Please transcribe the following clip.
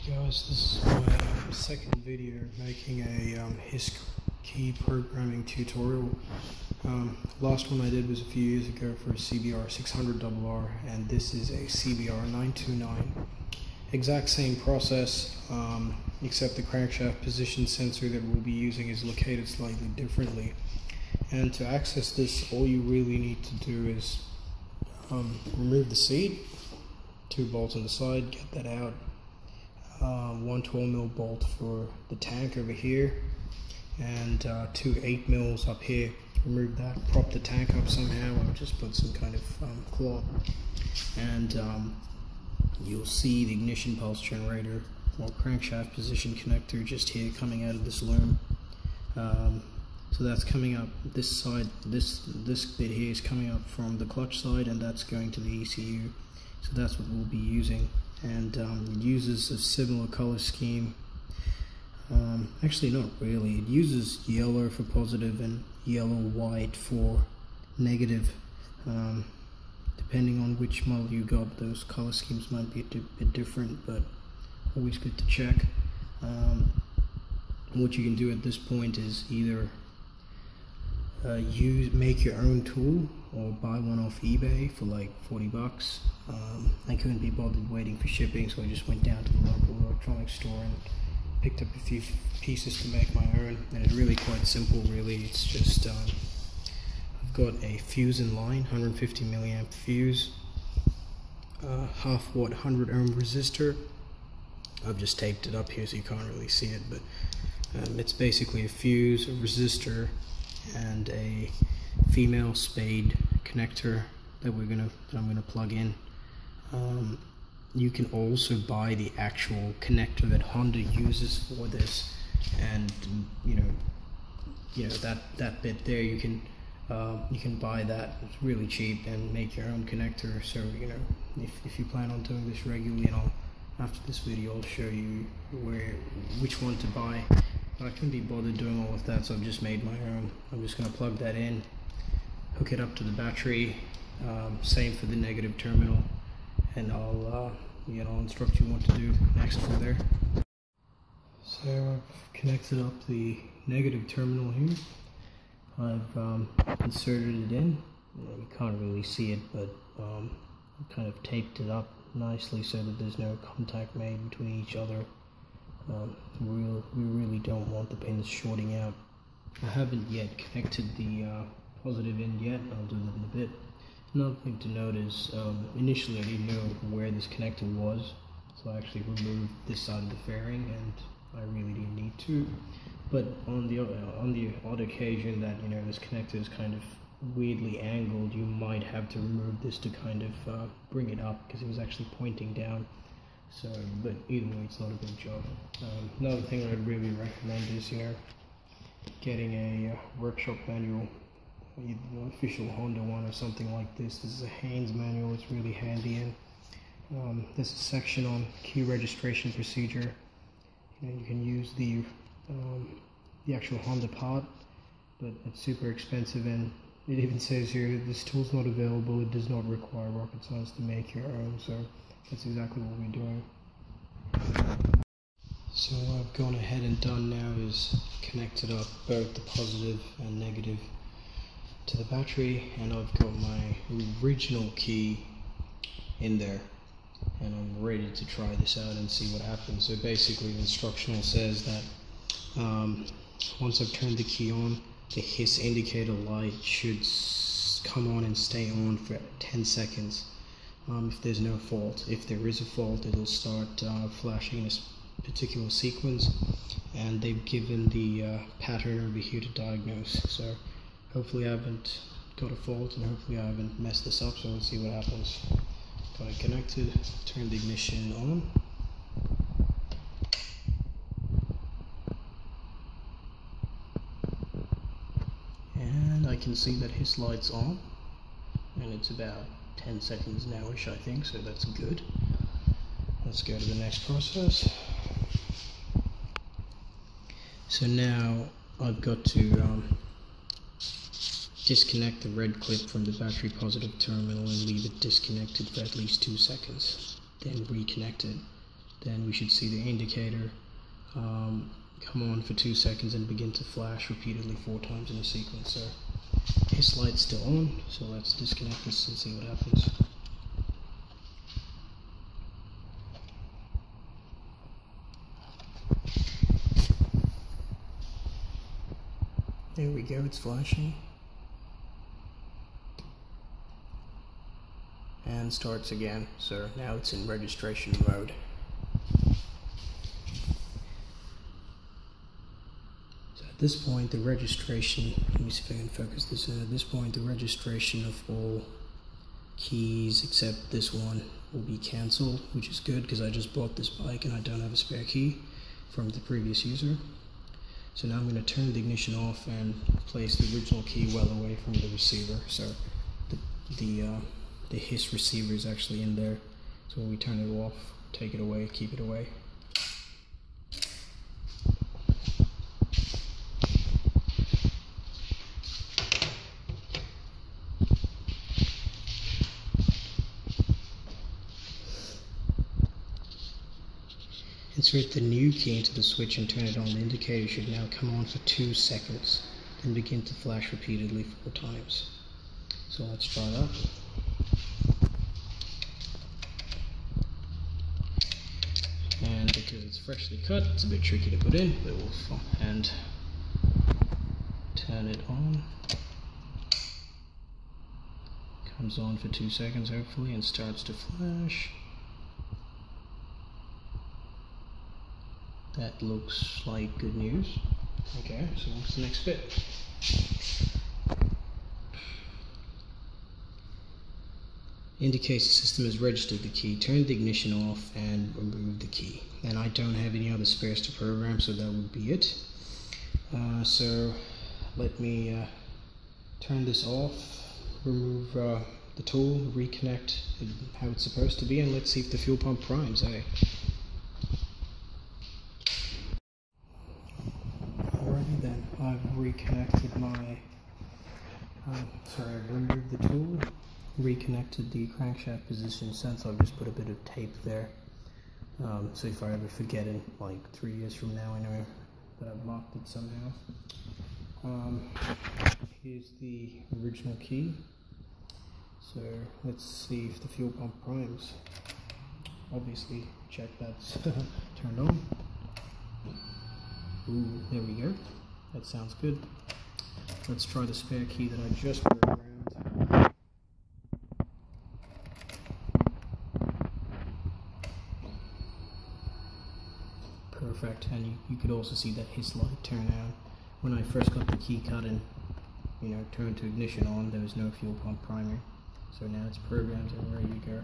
Guys, this is my second video making a HISS key programming tutorial. Last one I did was a few years ago for a CBR929RR, and this is a CBR929. Exact same process, except the crankshaft position sensor that we'll be using is located slightly differently. And to access this, all you really need to do is remove the seat, 2 bolts on the side, get that out. 1 12mm bolt for the tank over here, and 2 8mm up here. Remove that, prop the tank up somehow, or just put some kind of cloth, and you'll see the ignition pulse generator or crankshaft position connector just here coming out of this loom. So that's coming up this side. This bit here is coming up from the clutch side, and that's going to the ECU. So that's what we'll be using. And it uses a similar color scheme. Actually, not really. It uses yellow for positive and yellow-white for negative. Depending on which model you got, those color schemes might be a bit different, but always good to check. What you can do at this point is either make your own tool or buy one off eBay for like 40 bucks. I couldn't be bothered waiting for shipping, so I just went down to the local electronics store and picked up a few pieces to make my own. And it's really quite simple, really. It's just I've got a fuse in line, 150 milliamp fuse, half watt 100 ohm resistor. I've just taped it up here so you can't really see it, but it's basically a fuse, a resistor, and a female spade connector that I'm gonna plug in. You can also buy the actual connector that Honda uses for this, and you know that bit there, you can buy that. It's really cheap, and make your own connector. So if you plan on doing this regularly, and after this video I'll show you which one to buy. I couldn't be bothered doing all of that, so I've just made my own. I'm just going to plug that in, hook it up to the battery, same for the negative terminal, and I'll instruct you what to do next from there. So I've connected up the negative terminal here. I've inserted it in. You can't really see it, but I've kind of taped it up nicely so that there's no contact made between each other. We really don't want the pins shorting out. I haven't yet connected the positive end yet. I'll do that in a bit. Another thing to note is initially I didn't know where this connector was, so I actually removed this side of the fairing, and I really didn't need to. But on the odd occasion that this connector is kind of weirdly angled, you might have to remove this to kind of bring it up, because it was actually pointing down. So, but either way, it's not a big job. Another thing I'd really recommend is getting a workshop manual, either an official Honda one or something like this. This is a Haynes manual. It's really handy, and there's a section on key registration procedure. You can use the actual Honda part, but it's super expensive, and it even says here that this tool's not available. It does not require rocket science to make your own. So that's exactly what we're doing. So what I've gone ahead and done now is connected up both the positive and negative to the battery, and I've got my original key in there, and I'm ready to try this out and see what happens. So basically the instructional says that once I've turned the key on, the HISS indicator light should come on and stay on for 10 seconds. If there's no fault. If there is a fault, it'll start flashing in a particular sequence, and they've given the pattern over here to diagnose. So hopefully I haven't got a fault, and hopefully I haven't messed this up, so let's see what happens. Got it connected, turn the ignition on. And I can see that his light's on, and it's about 10 seconds now-ish, I think, so that's good. Let's go to the next process. So now I've got to disconnect the red clip from the battery positive terminal and leave it disconnected for at least 2 seconds. Then reconnect it. then we should see the indicator come on for 2 seconds and begin to flash repeatedly 4 times in a sequence. So HISS light's still on, so let's disconnect this and see what happens. There we go, it's flashing. And starts again, so now it's in registration mode. So at this point, the registration, let me see if I can focus this in. At this point, the registration of all keys except this one will be cancelled, which is good because I just bought this bike and I don't have a spare key from the previous user. So now I'm going to turn the ignition off and place the original key well away from the receiver. So the HISS receiver is actually in there. So when we turn it off, take it away, keep it away. Insert the new key into the switch and turn it on. The indicator should now come on for 2 seconds, then begin to flash repeatedly 4 times. So let's try that. And because it's freshly cut, it's a bit tricky to put in, but we'll and turn it on. Comes on for 2 seconds hopefully and starts to flash. That looks like good news. Okay, so what's the next bit? Indicates the system has registered the key. Turn the ignition off and remove the key. And I don't have any other spares to program, so that would be it. So let me turn this off, remove the tool, reconnect it how it's supposed to be, and let's see if the fuel pump primes. Alrighty then, I've reconnected my, I've removed the tool, reconnected the crankshaft position sense. I've just put a bit of tape there. So if I ever forget it, like 3 years from now, I know that I've marked it somehow. Here's the original key. So let's see if the fuel pump primes. Obviously, check that's turned on. Ooh, there we go. That sounds good. Let's try the spare key that I just programmed. Perfect, and you could also see that HISS light turn on. When I first got the key cut and turned to ignition on, there was no fuel pump primer. So now it's programmed and ready to go.